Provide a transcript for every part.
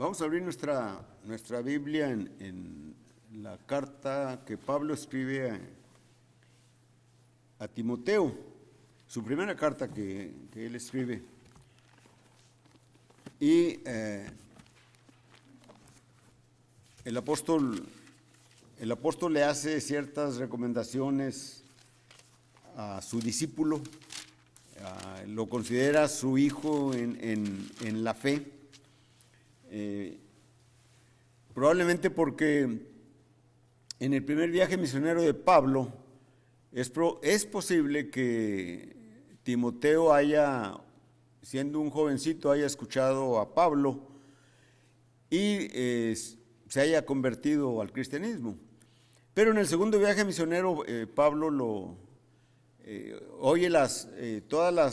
Vamos a abrir nuestra Biblia en la carta que Pablo escribe a Timoteo, su primera carta que él escribe. Y el apóstol le hace ciertas recomendaciones a su discípulo, lo considera su hijo en la fe. Probablemente porque en el primer viaje misionero de Pablo es posible que Timoteo siendo un jovencito, haya escuchado a Pablo y se haya convertido al cristianismo. Pero en el segundo viaje misionero Pablo oye toda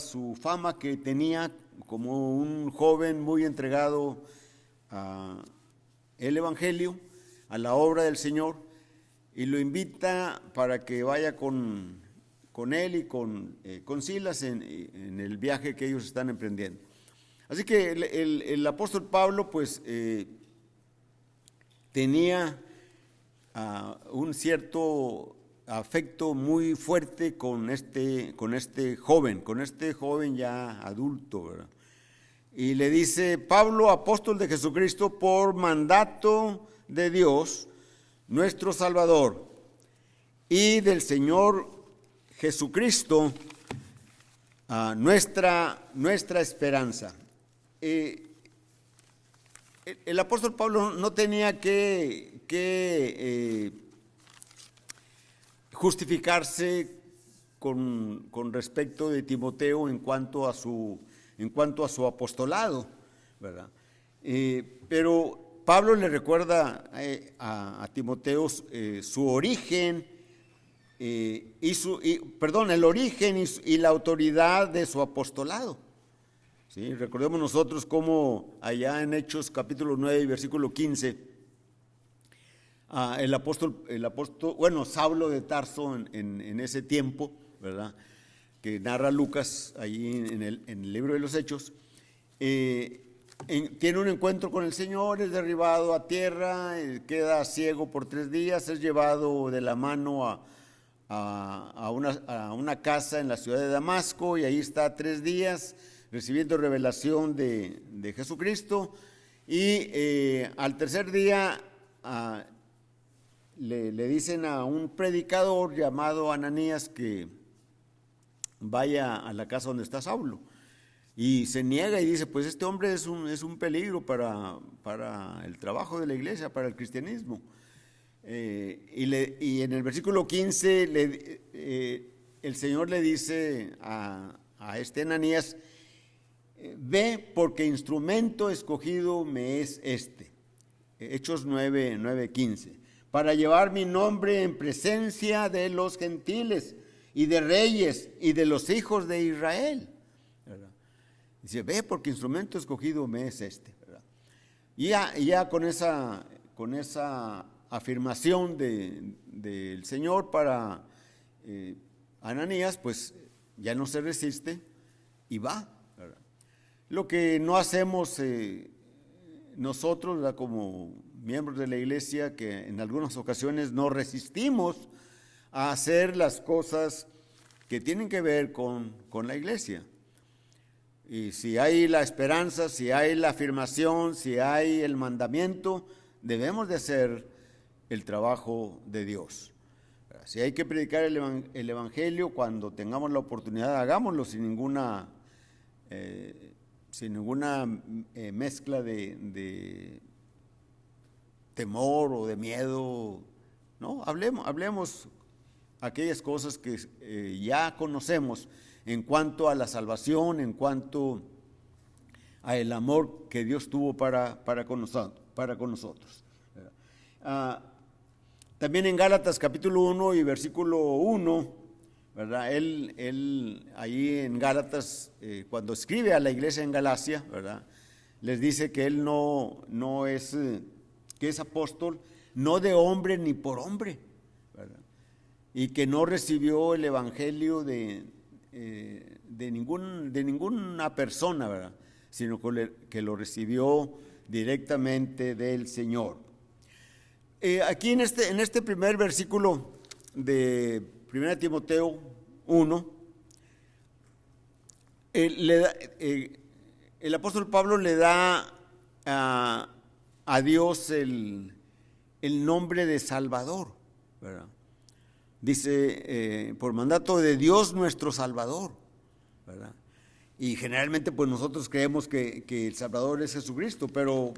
su fama que tenía como un joven muy entregado al Evangelio, a la obra del Señor, y lo invita para que vaya con él y con Silas en el viaje que ellos están emprendiendo. Así que el apóstol Pablo pues tenía un cierto afecto muy fuerte con este joven ya adulto, ¿verdad? Y le dice: Pablo, apóstol de Jesucristo, por mandato de Dios, nuestro Salvador, y del Señor Jesucristo, nuestra esperanza. El apóstol Pablo no tenía que justificarse con respecto de Timoteo en cuanto a su apostolado, ¿verdad? Pero Pablo le recuerda a Timoteo su origen, el origen y la autoridad de su apostolado. ¿Sí? Recordemos nosotros cómo allá en Hechos capítulo 9 y versículo 15, Saulo de Tarso en ese tiempo, ¿verdad?, que narra Lucas allí en el libro de los Hechos, tiene un encuentro con el Señor, es derribado a tierra, queda ciego por 3 días, es llevado de la mano a una casa en la ciudad de Damasco, y ahí está 3 días recibiendo revelación de Jesucristo, y al tercer día le dicen a un predicador llamado Ananías que vaya a la casa donde está Saulo, y se niega y dice: pues este hombre es un peligro para el trabajo de la iglesia, para el cristianismo. Y en el versículo 15 el Señor le dice a este Ananías: ve, porque instrumento escogido me es este. Hechos 9:15, para llevar mi nombre en presencia de los gentiles y de reyes y de los hijos de Israel, ¿verdad? Dice: ve, porque instrumento escogido me es este, ¿verdad? Y ya con esa afirmación del Señor para Ananías, pues ya no se resiste y va, ¿verdad? Lo que no hacemos nosotros, ¿verdad?, como miembros de la iglesia, que en algunas ocasiones no resistimos a hacer las cosas que tienen que ver con la iglesia. Y si hay la esperanza, si hay la afirmación, si hay el mandamiento, debemos de hacer el trabajo de Dios. Si hay que predicar el evangelio, cuando tengamos la oportunidad, hagámoslo sin ninguna mezcla de temor o de miedo. No, hablemos aquellas cosas que ya conocemos en cuanto a la salvación, en cuanto a el amor que Dios tuvo para con nosotros. También en Gálatas capítulo 1 y versículo 1, ¿verdad?, él ahí en Gálatas, cuando escribe a la iglesia en Galacia, ¿verdad?, les dice que él no es, que es apóstol no de hombre ni por hombre, ¿verdad?, y que no recibió el evangelio de ninguna persona, ¿verdad?, sino que lo recibió directamente del Señor. Aquí en este primer versículo de 1 Timoteo 1, el apóstol Pablo le da a Dios el nombre de Salvador, ¿verdad? Dice, por mandato de Dios nuestro Salvador, ¿verdad? Y generalmente pues nosotros creemos que el Salvador es Jesucristo, pero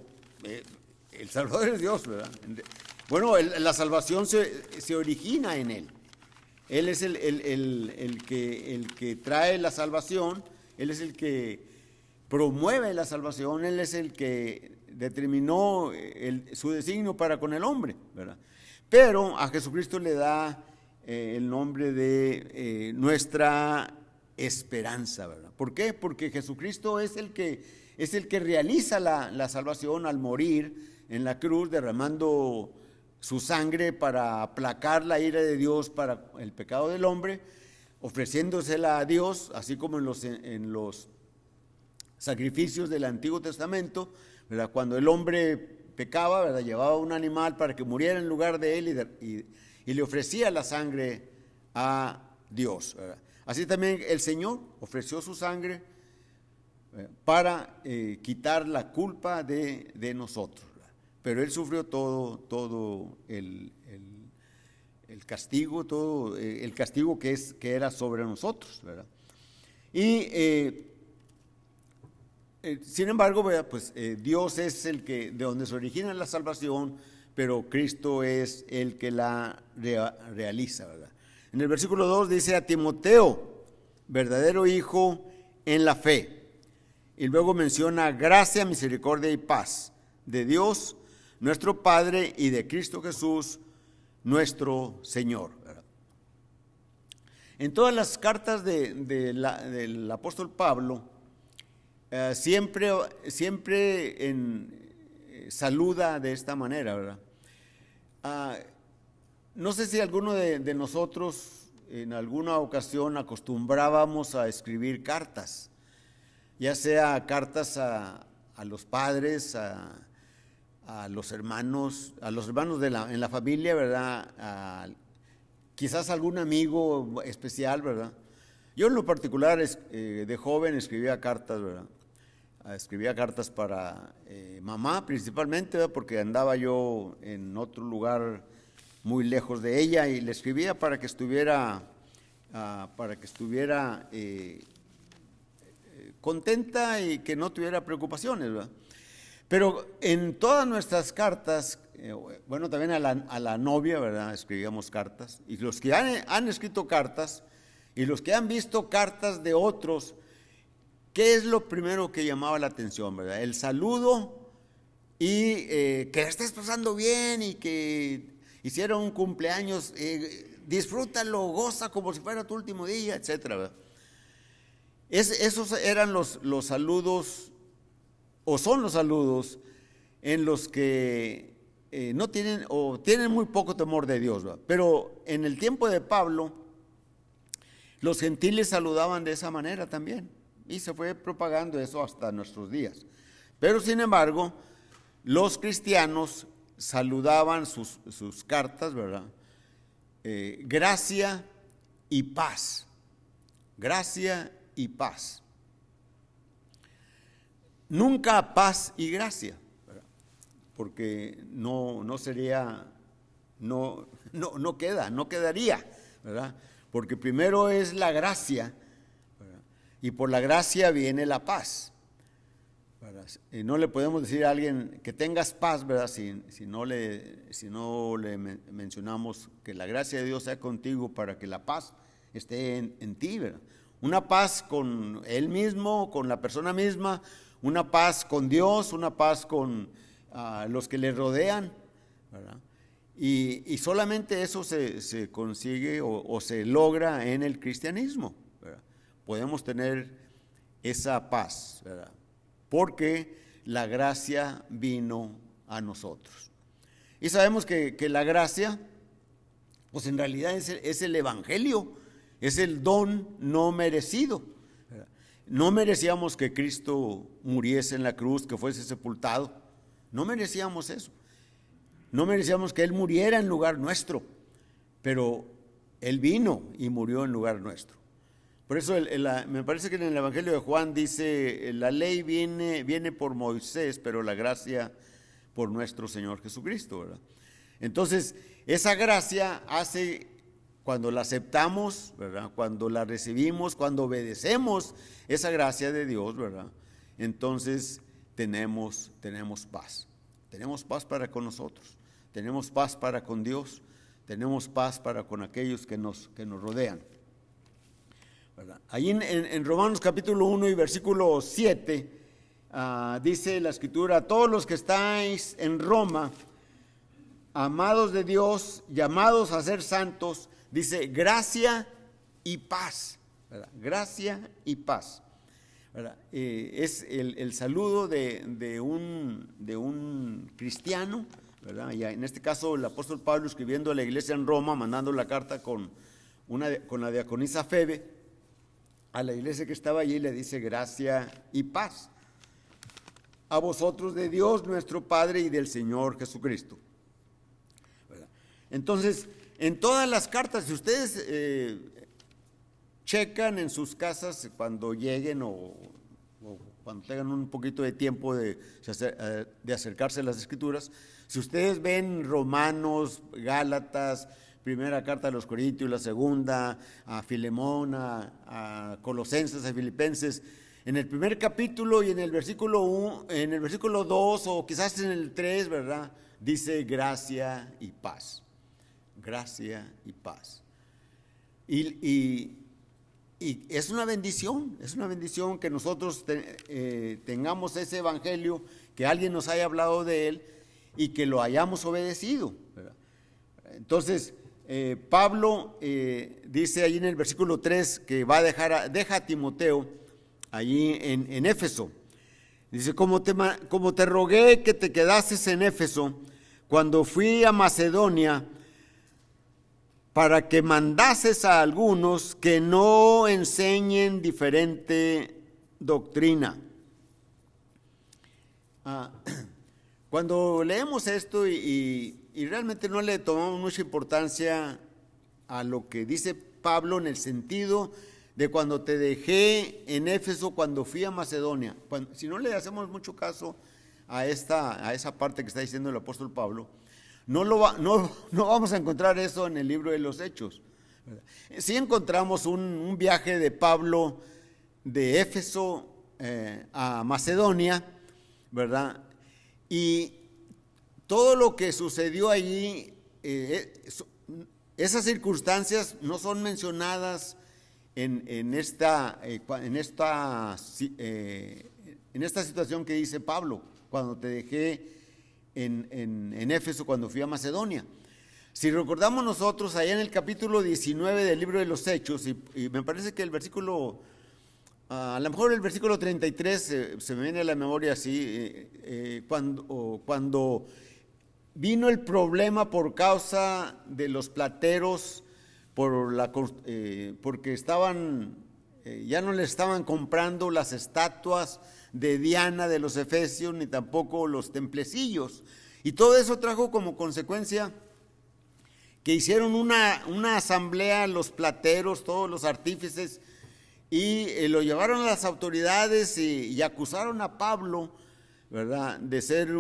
el Salvador es Dios, ¿verdad? Bueno, la salvación se origina en Él. Él es el que trae la salvación, Él es el que promueve la salvación, Él es el que determinó su designio para con el hombre, ¿verdad? Pero a Jesucristo le da el nombre de nuestra esperanza, ¿verdad? ¿Por qué? Porque Jesucristo es el que realiza la salvación al morir en la cruz, derramando su sangre para aplacar la ira de Dios para el pecado del hombre, ofreciéndosela a Dios, así como en los sacrificios del Antiguo Testamento, ¿verdad? Cuando el hombre pecaba, ¿verdad? Llevaba un animal para que muriera en lugar de él y le ofrecía la sangre a Dios, ¿verdad? Así también el Señor ofreció su sangre para quitar la culpa de nosotros, ¿verdad? Pero Él sufrió todo el castigo, todo el castigo que era sobre nosotros, ¿verdad? Y sin embargo, ¿verdad? Pues Dios es el que, de donde se origina la salvación, pero Cristo es el que la realiza, ¿verdad? En el versículo 2 dice a Timoteo, verdadero hijo en la fe. Y luego menciona gracia, misericordia y paz de Dios, nuestro Padre, y de Cristo Jesús, nuestro Señor, ¿verdad? En todas las cartas del apóstol Pablo, siempre saluda de esta manera, ¿verdad? No sé si alguno de nosotros en alguna ocasión acostumbrábamos a escribir cartas, ya sea cartas a los padres, a los hermanos en la familia, ¿verdad? Quizás algún amigo especial, ¿verdad? Yo en lo particular de joven escribía cartas, ¿verdad? Escribía cartas para mamá principalmente, ¿verdad? Porque andaba yo en otro lugar muy lejos de ella y le escribía para que estuviera contenta y que no tuviera preocupaciones, ¿verdad? Pero en todas nuestras cartas, bueno, también a la novia, ¿verdad? Escribíamos cartas. Y los que han escrito cartas y los que han visto cartas de otros, ¿qué es lo primero que llamaba la atención, verdad? El saludo y que la estés pasando bien y que hicieron un cumpleaños, disfrútalo, goza como si fuera tu último día, etcétera, ¿verdad? Esos eran los saludos, o son los saludos en los que no tienen o tienen muy poco temor de Dios, ¿verdad? Pero en el tiempo de Pablo, los gentiles saludaban de esa manera también. Y se fue propagando eso hasta nuestros días. Pero sin embargo, los cristianos saludaban sus cartas, ¿verdad? Gracia y paz. Gracia y paz. Nunca paz y gracia, ¿verdad? Porque no sería, no quedaría, ¿verdad? Porque primero es la gracia, y por la gracia viene la paz, ¿verdad? Y no le podemos decir a alguien que tengas paz, ¿verdad? Si no le mencionamos que la gracia de Dios sea contigo para que la paz esté en ti, ¿verdad? Una paz con Él mismo, con la persona misma, una paz con Dios, una paz con los que le rodean, ¿verdad? Y solamente eso se consigue o se logra en el cristianismo, ¿verdad? Podemos tener esa paz, ¿verdad? Porque la gracia vino a nosotros. Y sabemos que la gracia, pues en realidad es el evangelio, es el don no merecido, ¿verdad? No merecíamos que Cristo muriese en la cruz, que fuese sepultado. No merecíamos eso. No merecíamos que Él muriera en lugar nuestro, pero Él vino y murió en lugar nuestro. Por eso me parece que en el Evangelio de Juan dice, la ley viene por Moisés, pero la gracia por nuestro Señor Jesucristo, ¿verdad? Entonces, esa gracia hace, cuando la aceptamos, ¿verdad?, cuando la recibimos, cuando obedecemos esa gracia de Dios, ¿verdad?, entonces tenemos paz. Tenemos paz para con nosotros, tenemos paz para con Dios, tenemos paz para con aquellos que nos rodean, ¿verdad? Ahí en Romanos capítulo 1 y versículo 7 dice la Escritura: todos los que estáis en Roma, amados de Dios, llamados a ser santos, dice gracia y paz, ¿verdad? Gracia y paz, ¿verdad? Es el saludo de un cristiano, ¿verdad? Y en este caso el apóstol Pablo, escribiendo a la iglesia en Roma, mandando la carta con la diaconisa Febe a la iglesia que estaba allí, le dice gracia y paz a vosotros de Dios nuestro Padre y del Señor Jesucristo, ¿verdad? Entonces, en todas las cartas, si ustedes checan en sus casas cuando lleguen o cuando tengan un poquito de tiempo de acercarse a las Escrituras, si ustedes ven Romanos, Gálatas, primera carta a los Corintios, la segunda, a Filemón, a Colosenses, a Filipenses, en el primer capítulo y en el versículo 1, en el versículo 2 o quizás en el 3, ¿verdad?, dice gracia y paz. Gracia y paz. Y es una bendición que nosotros tengamos ese evangelio, que alguien nos haya hablado de él y que lo hayamos obedecido, ¿verdad? Entonces, Pablo dice allí en el versículo 3 que deja a Timoteo allí en Éfeso. Dice: como te rogué que te quedases en Éfeso cuando fui a Macedonia, para que mandases a algunos que no enseñen diferente doctrina. Cuando leemos esto y realmente no le tomamos mucha importancia a lo que dice Pablo en el sentido de cuando te dejé en Éfeso, cuando fui a Macedonia, si no le hacemos mucho caso a esa parte que está diciendo el apóstol Pablo, no vamos a encontrar eso en el libro de los Hechos, ¿verdad? Sí encontramos un viaje de Pablo de Éfeso a Macedonia, ¿verdad? Y todo lo que sucedió allí, esas circunstancias no son mencionadas en esta situación que dice Pablo, cuando te dejé en Éfeso, cuando fui a Macedonia. Si recordamos nosotros, allá en el capítulo 19 del libro de los Hechos, y me parece que el versículo, a lo mejor el versículo 33 se me viene a la memoria así, cuando vino el problema por causa de los plateros, porque ya no le estaban comprando las estatuas de Diana de los Efesios, ni tampoco los templecillos, y todo eso trajo como consecuencia que hicieron una asamblea los plateros, todos los artífices, y lo llevaron a las autoridades y acusaron a Pablo, ¿verdad?, de ser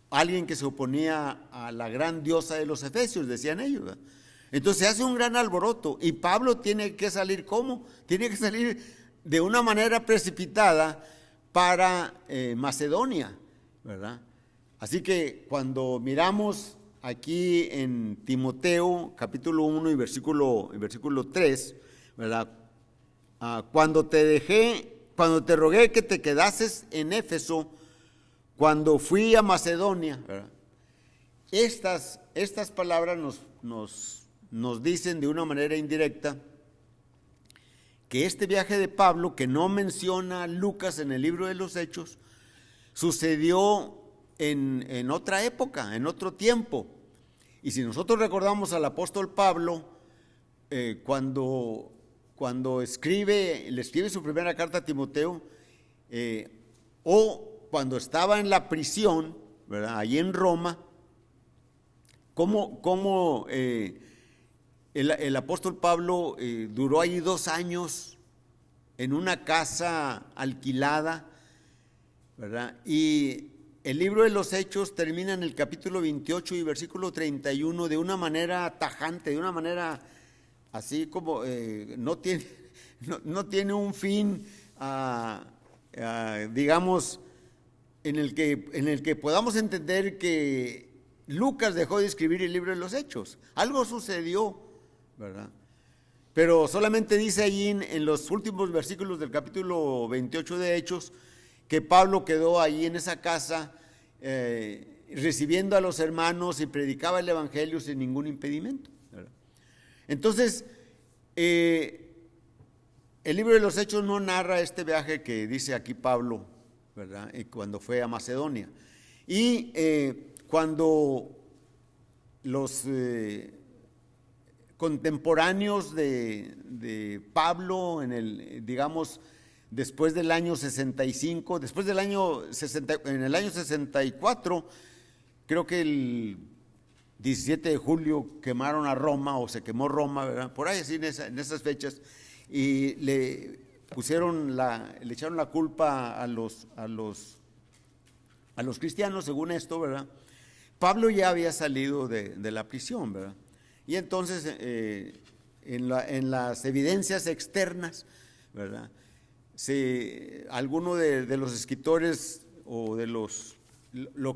alguien que se oponía a la gran diosa de los Efesios, decían ellos, ¿verdad? Entonces se hace un gran alboroto y Pablo tiene que salir, ¿cómo? Tiene que salir de una manera precipitada para Macedonia, ¿verdad? Así que cuando miramos aquí en Timoteo capítulo 1 y versículo 3, ¿verdad?, cuando te rogué que te quedases en Éfeso cuando fui a Macedonia, ¿verdad? Estas palabras nos dicen de una manera indirecta que este viaje de Pablo, que no menciona Lucas en el libro de los Hechos, sucedió en otra época, en otro tiempo. Y si nosotros recordamos al apóstol Pablo, cuando cuando le escribe su primera carta a Timoteo, o cuando estaba en la prisión, ¿verdad?, allí en Roma, cómo el apóstol Pablo duró allí 2 años en una casa alquilada, ¿verdad? Y el libro de los Hechos termina en el capítulo 28 y versículo 31 de una manera tajante, de una manera así como no tiene un fin, digamos, en el que podamos entender que Lucas dejó de escribir el libro de los Hechos. Algo sucedió, ¿verdad? Pero solamente dice allí en los últimos versículos del capítulo 28 de Hechos que Pablo quedó allí en esa casa recibiendo a los hermanos y predicaba el evangelio sin ningún impedimento, ¿verdad? Entonces, el libro de los Hechos no narra este viaje que dice aquí Pablo, ¿verdad?, cuando fue a Macedonia. Y cuando los contemporáneos de Pablo, digamos, después del año 65, en el año 64, creo que el 17 de julio quemaron a Roma, o se quemó Roma, ¿verdad?, por ahí así en esas fechas, y le echaron la culpa a los cristianos, según esto, ¿verdad? Pablo ya había salido de la prisión, ¿verdad? Y entonces en las evidencias externas, ¿verdad?, alguno de los escritores o de lo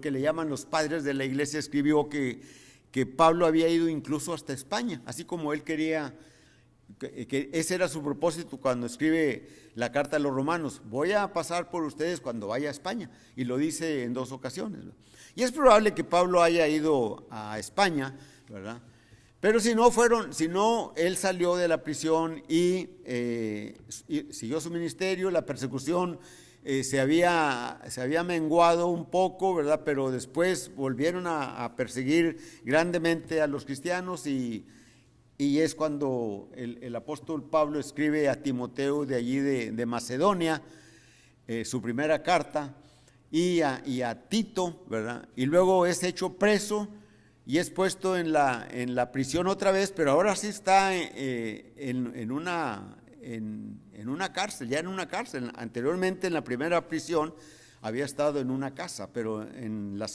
que le llaman los padres de la iglesia escribió que Pablo había ido incluso hasta España, así como él quería, que ese era su propósito cuando escribe la carta a los romanos: voy a pasar por ustedes cuando vaya a España, y lo dice en 2 ocasiones, ¿verdad? Y es probable que Pablo haya ido a España, ¿verdad? Pero si no, él salió de la prisión y siguió su ministerio. La persecución se había menguado un poco, ¿verdad? Pero después volvieron a perseguir grandemente a los cristianos, y es cuando el apóstol Pablo escribe a Timoteo de allí de Macedonia, su primera carta, y a Tito, ¿verdad? Y luego es hecho preso y es puesto en la prisión otra vez, pero ahora sí está en una cárcel, ya en una cárcel. Anteriormente, en la primera prisión, había estado en una casa, pero en el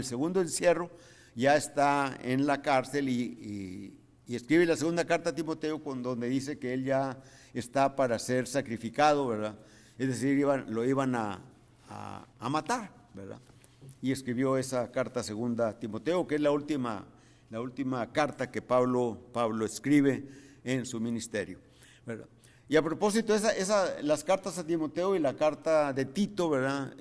segundo encierro ya está en la cárcel, y escribe la segunda carta a Timoteo, donde dice que él ya está para ser sacrificado, ¿verdad? Es decir, lo iban a matar, ¿verdad? Y escribió esa carta segunda a Timoteo, que es la última carta que Pablo escribe en su ministerio, ¿verdad? Y a propósito, las cartas a Timoteo y la carta de Tito, ¿verdad?,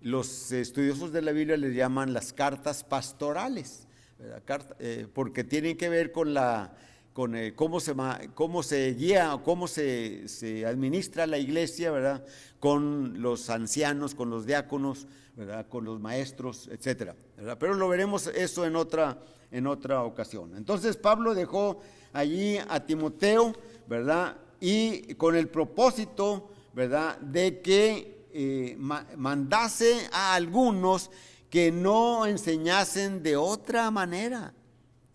los estudiosos de la Biblia les llaman las cartas pastorales, ¿verdad? Porque tienen que ver con cómo se guía o cómo se administra la iglesia, ¿verdad?, con los ancianos, con los diáconos, ¿verdad?, con los maestros, etcétera, ¿verdad? Pero lo veremos eso en otra ocasión. Entonces Pablo dejó allí a Timoteo, ¿verdad?, y con el propósito, ¿verdad?, de que mandase a algunos que no enseñasen de otra manera,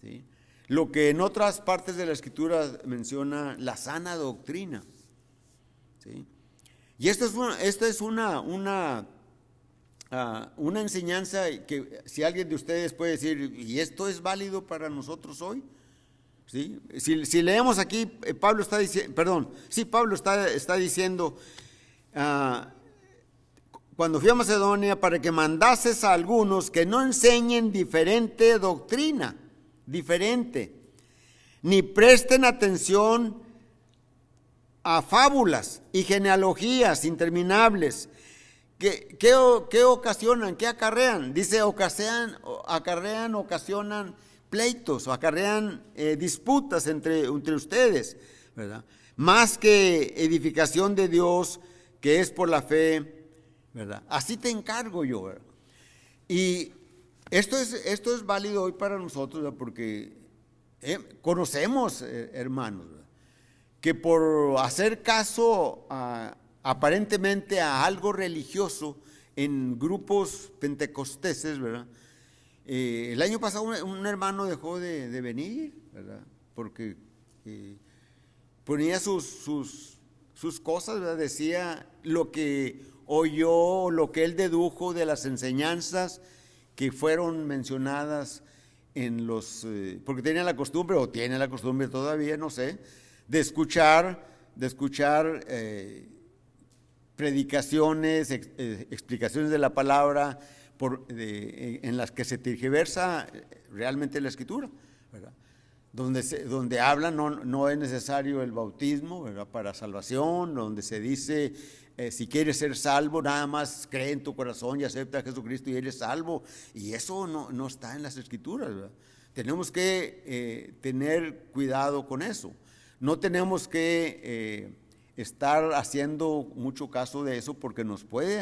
¿sí?, lo que en otras partes de la Escritura menciona la sana doctrina, ¿sí? Y esta es una enseñanza que, si alguien de ustedes puede decir: ¿y esto es válido para nosotros hoy? ¿Sí? Si leemos aquí, Pablo está diciendo, cuando fui a Macedonia, para que mandases a algunos que no enseñen diferente doctrina, ni presten atención a fábulas y genealogías interminables, ¿qué ocasionan? ¿Qué acarrean? Dice, ocasionan pleitos, o acarrean disputas entre ustedes, ¿verdad?, más que edificación de Dios, que es por la fe, ¿verdad? Así te encargo yo, ¿verdad? Y esto es válido hoy para nosotros, ¿verdad?, porque conocemos, hermanos, ¿verdad?, que por hacer caso aparentemente a algo religioso en grupos pentecosteses, ¿verdad? El año pasado un hermano dejó de venir, ¿verdad? Porque ponía sus cosas, ¿verdad? Decía lo que oyó, lo que él dedujo de las enseñanzas que fueron mencionadas en porque tenía la costumbre, o tiene la costumbre todavía, no sé, de escuchar predicaciones, explicaciones de la palabra en las que se tergiversa realmente la Escritura, ¿verdad? Donde habla no es necesario el bautismo, ¿verdad?, para salvación, donde se dice si quieres ser salvo, nada más cree en tu corazón y acepta a Jesucristo y eres salvo, y eso no está en las Escrituras, ¿verdad? Tenemos que tener cuidado con eso. No tenemos que estar haciendo mucho caso de eso, porque nos puede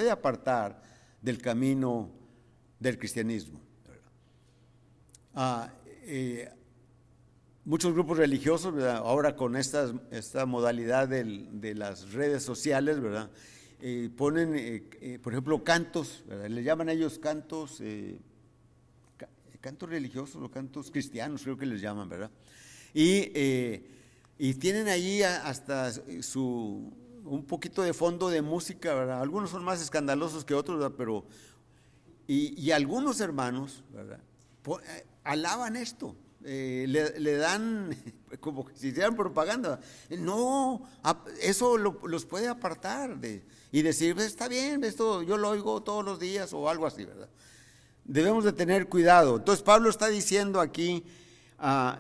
apartar del camino del cristianismo. Muchos grupos religiosos, ¿verdad?, ahora con esta modalidad de las redes sociales, ¿verdad?, ponen, por ejemplo, cantos, ¿verdad?, le llaman a ellos cantos religiosos o cantos cristianos, creo que les llaman, ¿verdad? Y tienen allí hasta un poquito de fondo de música, ¿verdad? Algunos son más escandalosos que otros, ¿verdad? Pero y algunos hermanos, ¿verdad?, alaban esto, le dan como si hicieran propaganda. No, eso los puede apartar y decir, está bien, esto yo lo oigo todos los días o algo así, ¿verdad? Debemos de tener cuidado. Entonces Pablo está diciendo aquí,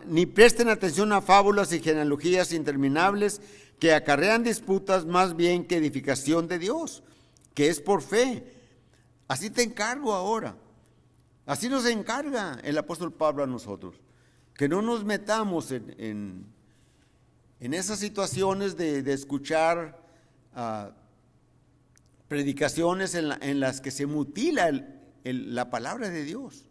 ni presten atención a fábulas y genealogías interminables que acarrean disputas más bien que edificación de Dios, que es por fe. Así te encargo ahora. Así nos encarga el apóstol Pablo a nosotros, que no nos metamos en esas situaciones de escuchar predicaciones en las que se mutila la palabra de Dios.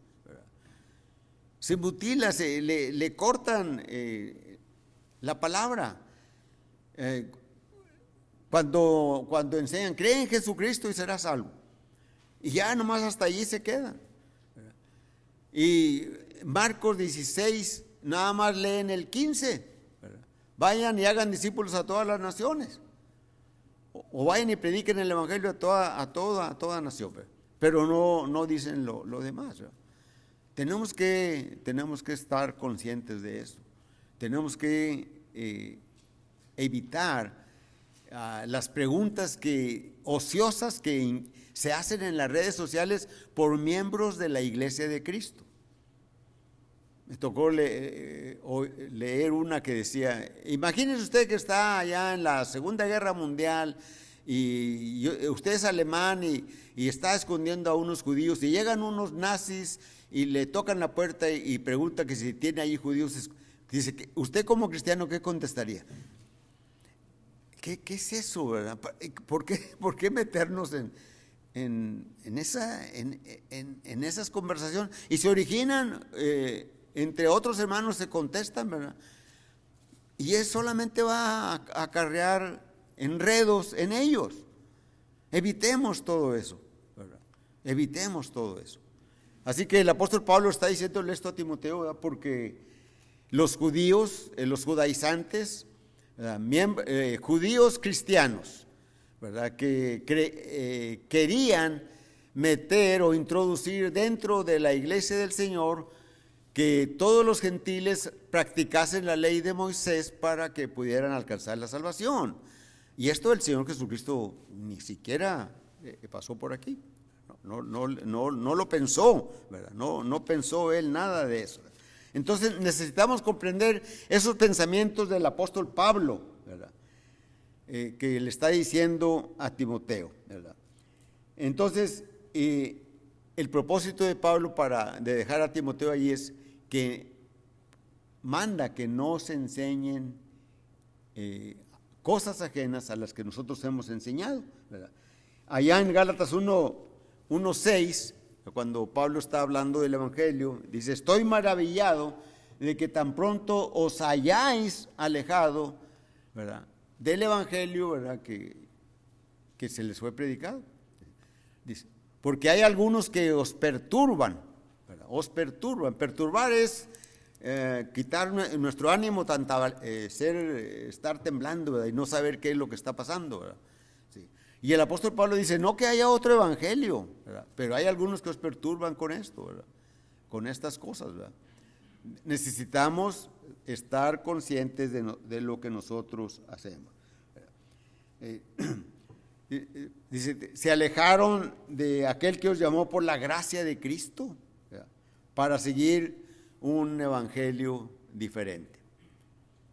Se mutila, le cortan la palabra. Cuando enseñan, cree en Jesucristo y serás salvo. Y ya nomás hasta allí se quedan. Y Marcos 16, nada más leen el 15. Vayan y hagan discípulos a todas las naciones. O vayan y prediquen el evangelio a toda nación. Pero no dicen lo demás, ¿verdad? Tenemos que estar conscientes de eso. Tenemos que evitar las preguntas ociosas que se hacen en las redes sociales por miembros de la Iglesia de Cristo. Me tocó leer una que decía, imagínese usted que está allá en la Segunda Guerra Mundial y usted es alemán y está escondiendo a unos judíos y llegan unos nazis y le tocan la puerta y pregunta que si tiene ahí judíos. Dice, ¿usted como cristiano qué contestaría? ¿Qué es eso, verdad? ¿Por qué meternos en esas conversaciones? Y se originan, entre otros hermanos se contestan, ¿verdad? Y eso solamente va a acarrear enredos en ellos. Evitemos todo eso, ¿verdad? Evitemos todo eso. Así que el apóstol Pablo está diciéndole esto a Timoteo, ¿verdad?, porque los judíos, los judaizantes, judíos cristianos, ¿verdad?, que querían meter o introducir dentro de la iglesia del Señor que todos los gentiles practicasen la ley de Moisés para que pudieran alcanzar la salvación. Y esto el Señor Jesucristo ni siquiera pasó por aquí. No lo pensó, ¿verdad? No pensó él nada de eso. Entonces necesitamos comprender esos pensamientos del apóstol Pablo, ¿verdad?, que le está diciendo a Timoteo, ¿verdad? Entonces, el propósito de Pablo de dejar a Timoteo allí es que manda que no se enseñen cosas ajenas a las que nosotros hemos enseñado, ¿verdad? Allá en Gálatas 1:6, cuando Pablo está hablando del evangelio, dice, estoy maravillado de que tan pronto os hayáis alejado ¿verdad?, del evangelio, ¿verdad?, que se les fue predicado. Dice, porque hay algunos que os perturban, ¿verdad? Os perturban. Perturbar es quitar nuestro ánimo, estar temblando, ¿verdad?, y no saber qué es lo que está pasando, ¿verdad? Sí. Y el apóstol Pablo dice, no que haya otro evangelio, ¿verdad?, pero hay algunos que os perturban con esto, ¿verdad?, con estas cosas, ¿verdad? Necesitamos estar conscientes de lo que nosotros hacemos. Dice, se alejaron de aquel que os llamó por la gracia de Cristo, ¿verdad?, para seguir un evangelio diferente,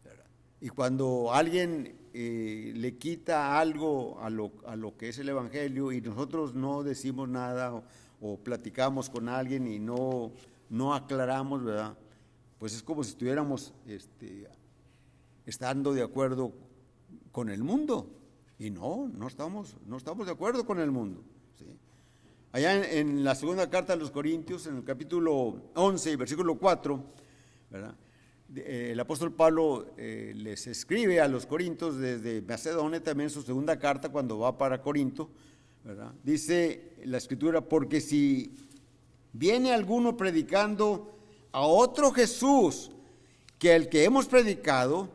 ¿verdad? Y cuando alguien le quita algo a lo que es el evangelio y nosotros no decimos nada o platicamos con alguien y no aclaramos, ¿verdad?, pues es como si estuviéramos estando de acuerdo con el mundo. Y no estamos de acuerdo con el mundo, ¿sí? Allá en la segunda carta a los Corintios, en el capítulo 11, versículo 4, ¿verdad?, el apóstol Pablo les escribe a los corintios desde Macedonia, también su segunda carta cuando va para Corinto, ¿verdad? Dice la escritura, porque si viene alguno predicando a otro Jesús que el que hemos predicado,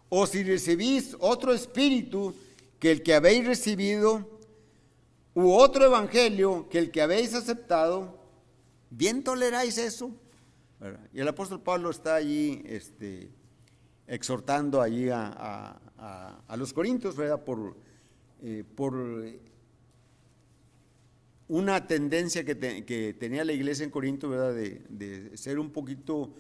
o si recibís otro espíritu que el que habéis recibido, u otro evangelio que el que habéis aceptado, ¿bien toleráis eso? ¿Verdad? Y el apóstol Pablo está allí exhortando allí a los corintios, ¿verdad?, por una tendencia que tenía la iglesia en Corinto, ¿verdad?, de ser un poquito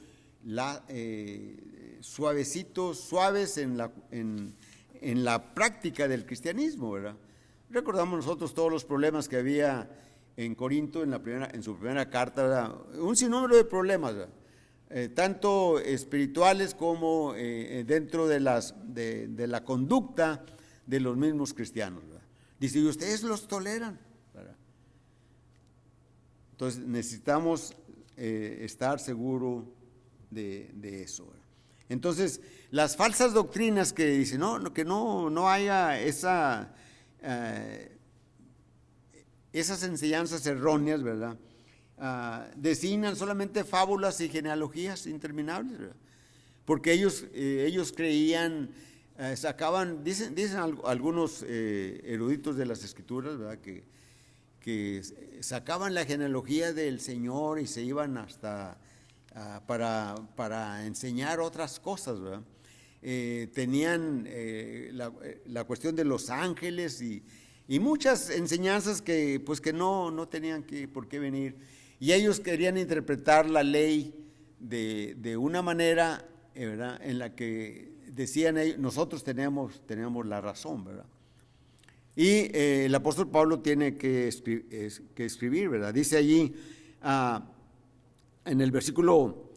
suaves en la práctica del cristianismo, ¿verdad? Recordamos nosotros todos los problemas que había en Corinto en su primera carta, ¿verdad?, un sinnúmero de problemas, ¿verdad?, tanto espirituales como dentro de la conducta de los mismos cristianos, ¿verdad? Dice, y ustedes los toleran, ¿verdad? Entonces necesitamos estar seguros de eso, ¿verdad? Entonces, las falsas doctrinas que dicen, que no haya esas enseñanzas erróneas, ¿verdad?, designan solamente fábulas y genealogías interminables, ¿verdad?, porque ellos creían, dicen algunos eruditos de las escrituras, ¿verdad?, que sacaban la genealogía del Señor y se iban hasta para enseñar otras cosas, ¿verdad? Tenían la cuestión de los ángeles y muchas enseñanzas que no tenían por qué venir, y ellos querían interpretar la ley de una manera, ¿verdad?, en la que decían ellos, nosotros tenemos la razón, ¿verdad? Y el apóstol Pablo tiene que escribir, ¿verdad? Dice allí en el versículo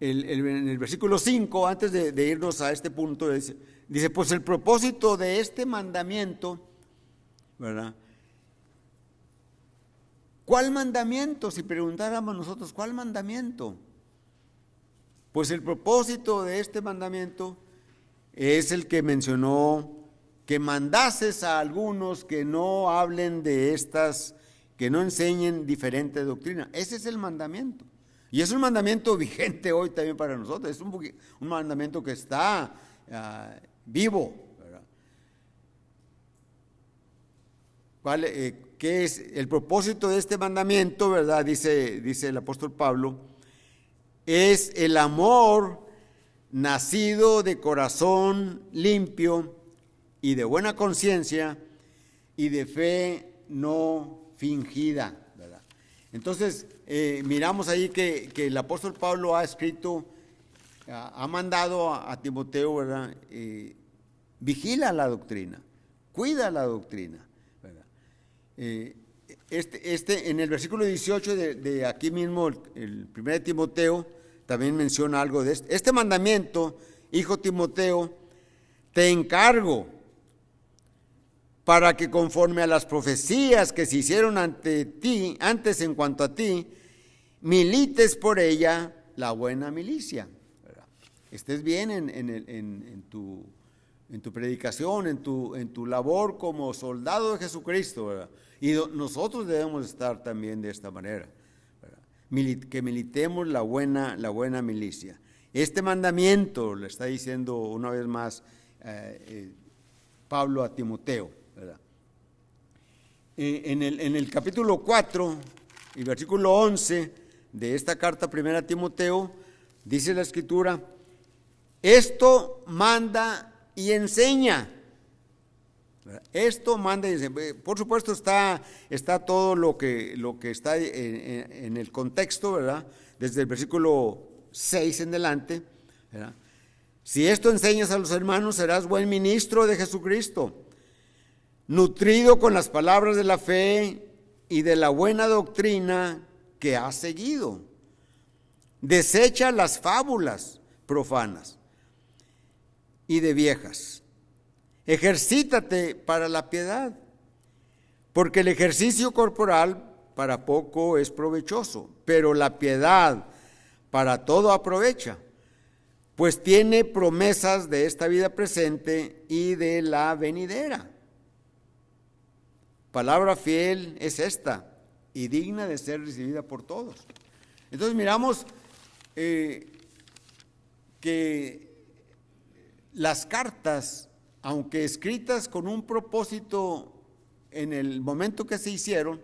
5, antes de irnos a este punto, dice, pues el propósito de este mandamiento, ¿verdad? ¿Cuál mandamiento? Si preguntáramos nosotros, ¿cuál mandamiento? Pues el propósito de este mandamiento es el que mencionó, que mandases a algunos que no hablen de estas, que no enseñen diferente doctrina. Ese es el mandamiento. Y es un mandamiento vigente hoy también para nosotros. Es un mandamiento que está vivo, ¿verdad? ¿Qué es el propósito de este mandamiento, verdad? Dice el apóstol Pablo, es el amor nacido de corazón limpio y de buena conciencia y de fe no fingida, ¿verdad? Entonces, miramos ahí que el apóstol Pablo ha escrito, ha mandado a Timoteo, ¿verdad? Vigila la doctrina, cuida la doctrina, ¿verdad? En el versículo 18 de aquí mismo, el 1 Timoteo, también menciona algo de este mandamiento, hijo Timoteo, te encargo para que conforme a las profecías que se hicieron antes en cuanto a ti, milites por ella la buena milicia, ¿verdad? Estés bien en tu en tu predicación, en tu labor como soldado de Jesucristo, ¿verdad? Y nosotros debemos estar también de esta manera, ¿verdad? Que militemos la buena milicia. Este mandamiento le está diciendo una vez más Pablo a Timoteo, ¿verdad? En el capítulo 4 y versículo 11 de esta carta primera a Timoteo, dice la Escritura: esto manda y enseña. Esto manda y enseña. Por supuesto está todo lo que está en el contexto, ¿verdad? Desde el versículo 6 en adelante, ¿verdad? Si esto enseñas a los hermanos, serás buen ministro de Jesucristo, nutrido con las palabras de la fe y de la buena doctrina que has seguido. Desecha las fábulas profanas y de viejas. Ejercítate para la piedad, porque el ejercicio corporal para poco es provechoso, pero la piedad para todo aprovecha, pues tiene promesas de esta vida presente y de la venidera. Palabra fiel es esta y digna de ser recibida por todos. Entonces miramos que las cartas, aunque escritas con un propósito en el momento que se hicieron,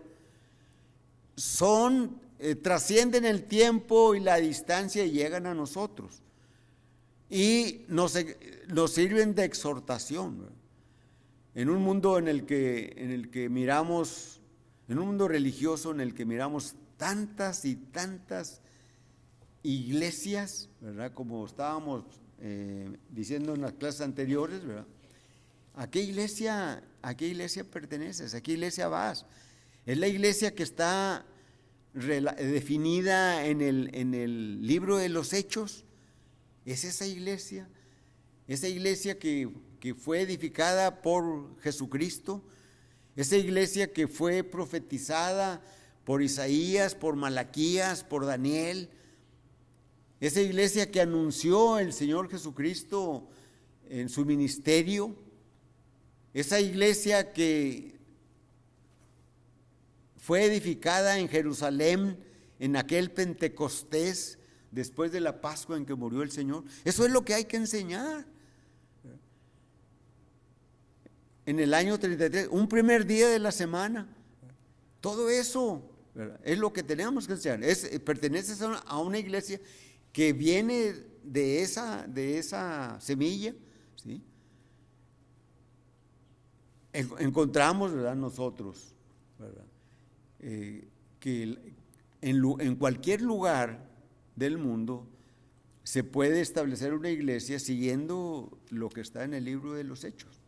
trascienden el tiempo y la distancia y llegan a nosotros. Y nos sirven de exhortación, ¿verdad? En un mundo en el que miramos, en un mundo religioso en el que miramos tantas y tantas iglesias, ¿verdad? Como estábamos diciendo en las clases anteriores, ¿verdad? ¿A qué iglesia perteneces? ¿A qué iglesia vas? Es la iglesia que está definida en el libro de los Hechos. Es esa iglesia que fue edificada por Jesucristo, esa iglesia que fue profetizada por Isaías, por Malaquías, por Daniel, esa iglesia que anunció el Señor Jesucristo en su ministerio, esa iglesia que fue edificada en Jerusalén en aquel Pentecostés después de la Pascua en que murió el Señor. Eso es lo que hay que enseñar. En el año 33, un primer día de la semana, todo eso, ¿verdad?, es lo que tenemos que enseñar. Perteneces a una iglesia que viene de esa semilla, ¿sí? Encontramos, ¿verdad?, nosotros, ¿verdad?, que en cualquier lugar del mundo se puede establecer una iglesia siguiendo lo que está en el libro de los Hechos,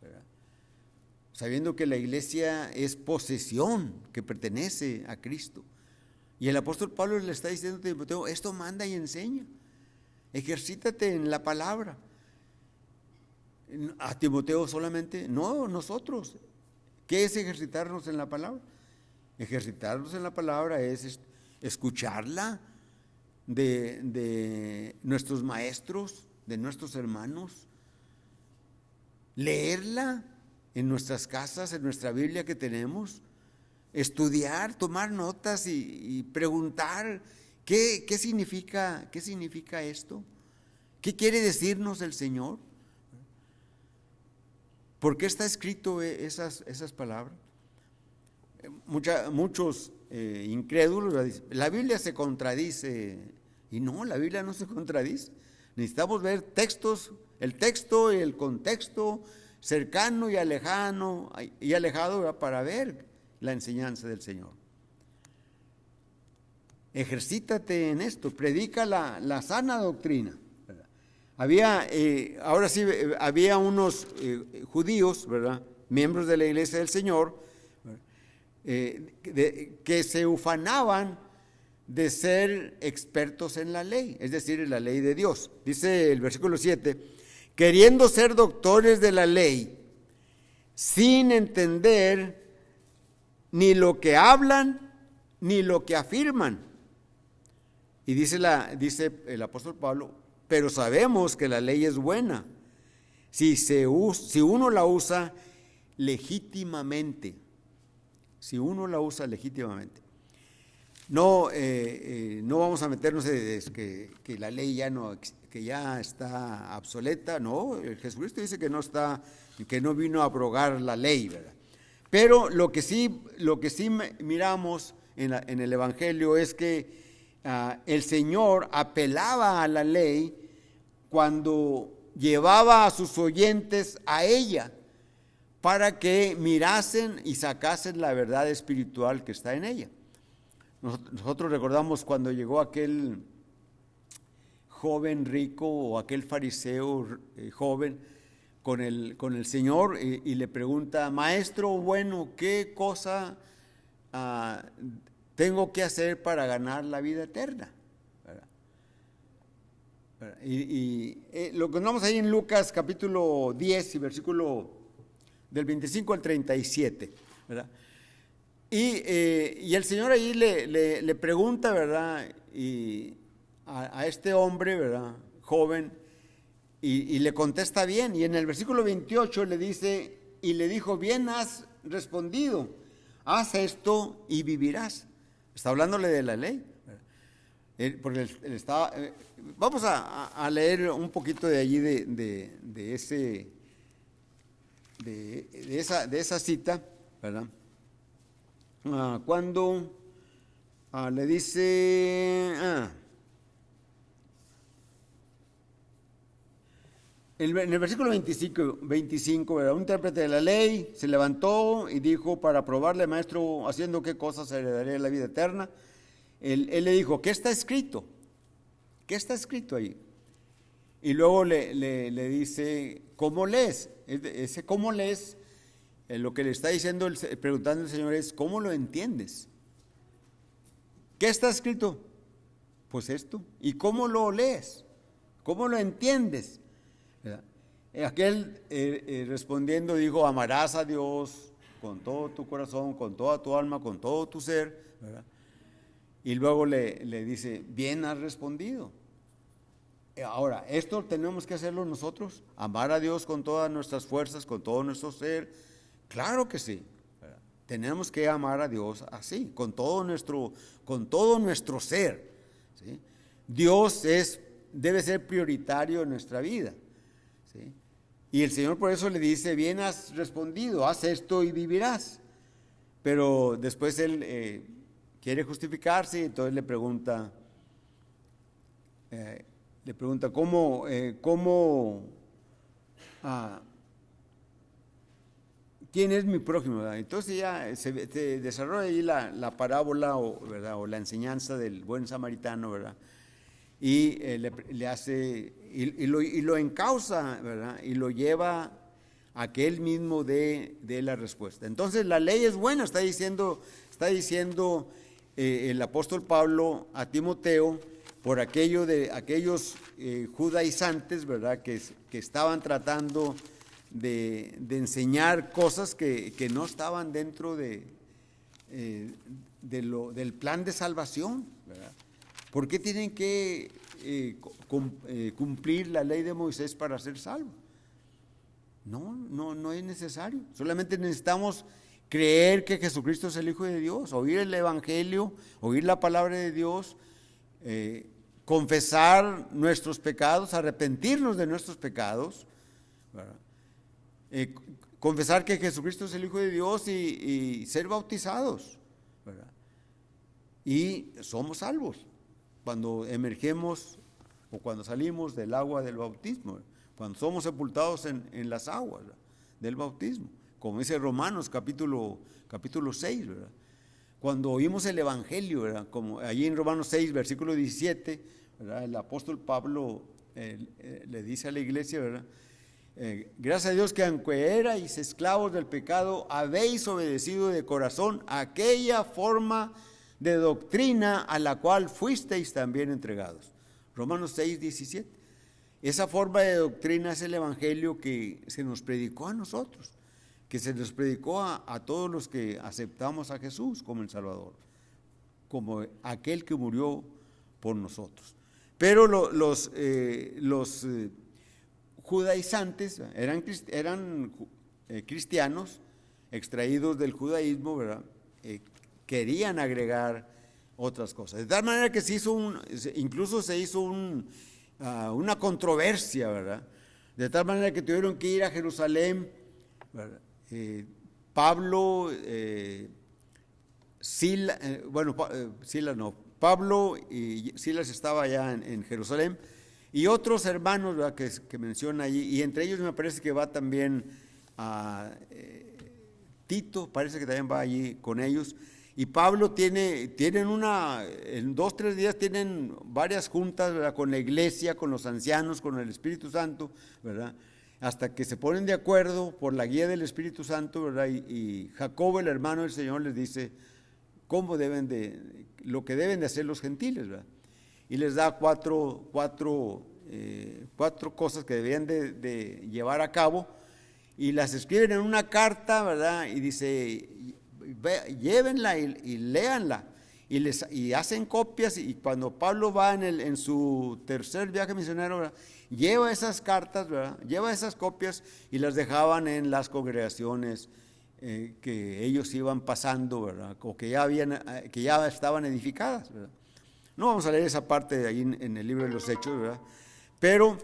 ¿verdad?, sabiendo que la iglesia es posesión que pertenece a Cristo. Y el apóstol Pablo le está diciendo a Timoteo: esto manda y enseña, ejercítate en la palabra. A Timoteo solamente, no, nosotros. ¿Qué es ejercitarnos en la palabra? Ejercitarnos en la palabra es escucharla de nuestros maestros, de nuestros hermanos, leerla en nuestras casas, en nuestra Biblia que tenemos, estudiar, tomar notas y preguntar ¿qué significa esto? ¿Qué quiere decirnos el Señor? ¿Por qué está escrito esas palabras? Muchos incrédulos dicen: la Biblia se contradice. Y no, la Biblia no se contradice. Necesitamos ver el texto y el contexto cercano y alejado, ¿verdad?, para ver la enseñanza del Señor. Ejercítate en esto, predica la sana doctrina, ¿verdad? Había unos judíos, ¿verdad?, miembros de la iglesia del Señor, que se ufanaban de ser expertos en la ley, es decir, en la ley de Dios. Dice el versículo 7: queriendo ser doctores de la ley, sin entender ni lo que hablan ni lo que afirman. Y dice el apóstol Pablo: pero sabemos que la ley es buena si uno la usa legítimamente, si uno la usa legítimamente. No, no vamos a meternos que la ley que ya está obsoleta. No, Jesucristo dice que no vino a abrogar la ley, ¿verdad? Pero lo que sí miramos en el Evangelio es que el Señor apelaba a la ley cuando llevaba a sus oyentes a ella para que mirasen y sacasen la verdad espiritual que está en ella. Nosotros recordamos cuando llegó aquel joven rico o aquel fariseo joven con el Señor y le pregunta: Maestro bueno, ¿qué cosa tengo que hacer para ganar la vida eterna? Y lo que encontramos ahí en Lucas capítulo 10 y versículo del 25 al 37, ¿verdad? Y el Señor ahí le pregunta, ¿verdad? Y a este hombre, ¿verdad? Joven, y le contesta bien. Y en el versículo 28 le dice: y le dijo: bien has respondido, haz esto y vivirás. Está hablándole de la ley. Porque él estaba, vamos a leer un poquito de allí de esa cita, ¿verdad? Cuando le dice, en el versículo 25, ¿verdad? Un intérprete de la ley se levantó y dijo para probarle: maestro, ¿haciendo qué cosas heredaré la vida eterna? Él le dijo: ¿qué está escrito? ¿Qué está escrito ahí? Y luego le dice: ¿cómo lees? Ese ¿cómo lees? Lo que le está diciendo, preguntando el Señor es: ¿cómo lo entiendes? ¿Qué está escrito? Pues esto. ¿Y cómo lo lees? ¿Cómo lo entiendes? ¿Verdad? Aquel respondiendo dijo: amarás a Dios con todo tu corazón, con toda tu alma, con todo tu ser, ¿verdad? Y luego le dice: bien has respondido. Ahora, esto tenemos que hacerlo nosotros, amar a Dios con todas nuestras fuerzas, con todo nuestro ser. Claro que sí, ¿verdad? Tenemos que amar a Dios así, con todo nuestro ser, ¿sí? Dios debe ser prioritario en nuestra vida, ¿sí? Y el Señor por eso le dice: bien has respondido, haz esto y vivirás. Pero después él quiere justificarse y entonces le pregunta ¿cómo quién es mi prójimo? ¿Verdad? Entonces ya se desarrolla ahí la parábola, ¿verdad? O la enseñanza del buen samaritano, ¿verdad? Y le hace y lo encausa, ¿verdad? Y lo lleva a que él mismo dé la respuesta. Entonces la ley es buena, está diciendo el apóstol Pablo a Timoteo, por aquellos judaizantes, ¿verdad? Que estaban tratando de enseñar cosas que no estaban dentro del plan de salvación, ¿verdad? ¿Por qué tienen que cumplir la ley de Moisés para ser salvos? No es necesario. Solamente necesitamos creer que Jesucristo es el Hijo de Dios, oír el Evangelio, oír la palabra de Dios, confesar nuestros pecados, arrepentirnos de nuestros pecados, ¿verdad? Confesar que Jesucristo es el Hijo de Dios y ser bautizados, ¿verdad? Y somos salvos cuando emergemos o cuando salimos del agua del bautismo, cuando somos sepultados en las aguas, ¿verdad? Del bautismo, como dice Romanos capítulo 6, ¿verdad? Cuando oímos el Evangelio, ¿verdad? Como allí en Romanos 6, versículo 17, ¿verdad? El apóstol Pablo le dice a la iglesia, ¿verdad? Gracias a Dios que aunque erais esclavos del pecado, habéis obedecido de corazón aquella forma de doctrina a la cual fuisteis también entregados. Romanos 6, 17. Esa forma de doctrina es el Evangelio que se nos predicó a nosotros, que se nos predicó a todos los que aceptamos a Jesús como el Salvador, como aquel que murió por nosotros. Pero los judaizantes, eran cristianos extraídos del judaísmo, ¿verdad? Querían agregar otras cosas. De tal manera que incluso se hizo una controversia, ¿verdad? De tal manera que tuvieron que ir a Jerusalén, ¿verdad? Pablo, Pablo y Silas estaba allá en Jerusalén, y otros hermanos, ¿verdad? que menciona allí, y entre ellos me parece que va también Tito, parece que también va allí con ellos. Y Pablo en 2, 3 días tienen varias juntas, ¿verdad? Con la iglesia, con los ancianos, con el Espíritu Santo, ¿verdad? Hasta que se ponen de acuerdo por la guía del Espíritu Santo, ¿verdad? Y Jacobo, el hermano del Señor, les dice lo que deben de hacer los gentiles, ¿verdad? Y les da cuatro cosas que debían de llevar a cabo, y las escriben en una carta, ¿verdad? Y dice, llévenla y léanla, y hacen copias, y cuando Pablo va en su tercer viaje misionero, ¿verdad? Lleva esas cartas, ¿verdad? Lleva esas copias y las dejaban en las congregaciones que ellos iban pasando, ¿verdad? O que ya estaban edificadas, ¿verdad? No vamos a leer esa parte de ahí en el libro de los Hechos, ¿verdad? Pero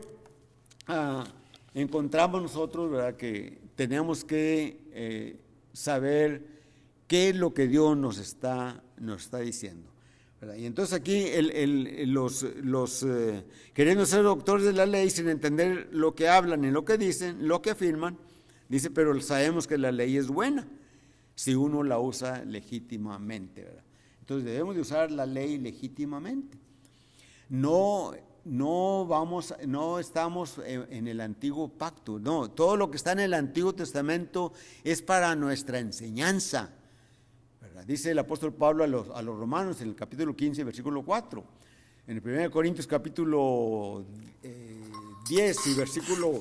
encontramos nosotros, ¿verdad?, que tenemos que saber qué es lo que Dios nos está diciendo, ¿verdad? Y entonces aquí los queriendo ser doctores de la ley sin entender lo que hablan y lo que dicen, lo que afirman, dice, pero sabemos que la ley es buena si uno la usa legítimamente, ¿verdad? Entonces debemos de usar la ley legítimamente. No estamos en el antiguo pacto, no, todo lo que está en el Antiguo Testamento es para nuestra enseñanza, ¿verdad? Dice el apóstol Pablo a los romanos en el capítulo 15, versículo 4, en el 1 Corintios capítulo 10 y versículo,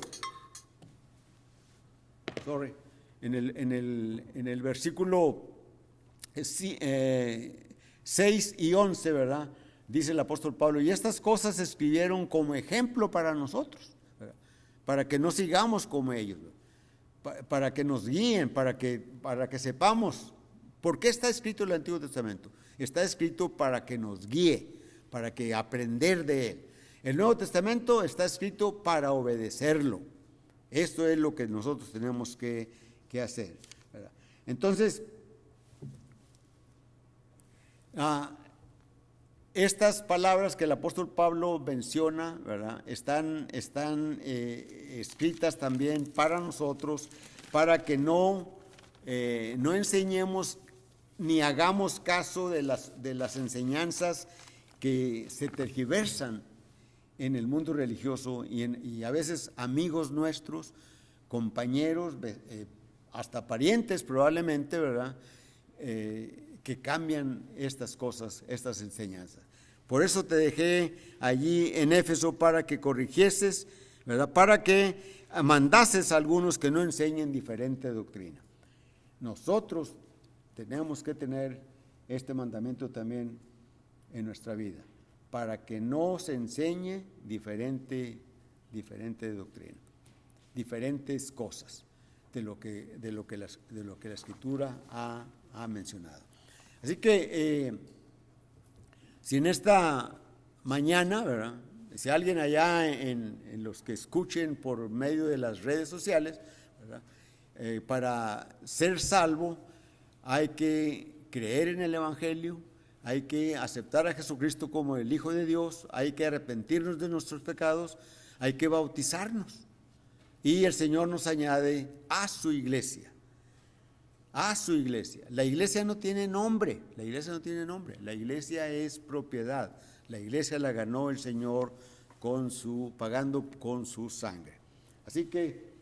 en el versículo 6 y 11, ¿verdad? Dice el apóstol Pablo, y estas cosas se escribieron como ejemplo para nosotros, ¿verdad? Para que no sigamos como ellos, para que nos guíen, para que sepamos. ¿Por qué está escrito el Antiguo Testamento? Está escrito para que nos guíe, para que aprender de él. El Nuevo Testamento está escrito para obedecerlo. Esto es lo que nosotros tenemos que hacer, ¿verdad? Entonces, estas palabras que el apóstol Pablo menciona, ¿verdad?, están escritas también para nosotros, para que no enseñemos ni hagamos caso de las enseñanzas que se tergiversan en el mundo religioso y a veces amigos nuestros, compañeros, hasta parientes probablemente, ¿verdad?, que cambian estas cosas, estas enseñanzas. Por eso te dejé allí en Éfeso para que corrigieses, ¿verdad?, para que mandases a algunos que no enseñen diferente doctrina. Nosotros tenemos que tener este mandamiento también en nuestra vida, para que no se enseñe diferente doctrina, diferentes cosas de lo que la Escritura ha mencionado. Así que si en esta mañana, ¿verdad?, si alguien allá en los que escuchen por medio de las redes sociales, ¿verdad?, para ser salvo hay que creer en el Evangelio, hay que aceptar a Jesucristo como el Hijo de Dios, hay que arrepentirnos de nuestros pecados, hay que bautizarnos. Y el Señor nos añade a su iglesia. A su iglesia. La iglesia no tiene nombre, la iglesia es propiedad. La iglesia la ganó el Señor pagando con su sangre. Así que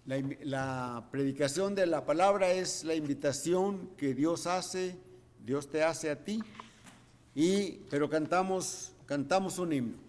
la predicación de la palabra es la invitación que Dios te hace a ti, pero cantamos un himno.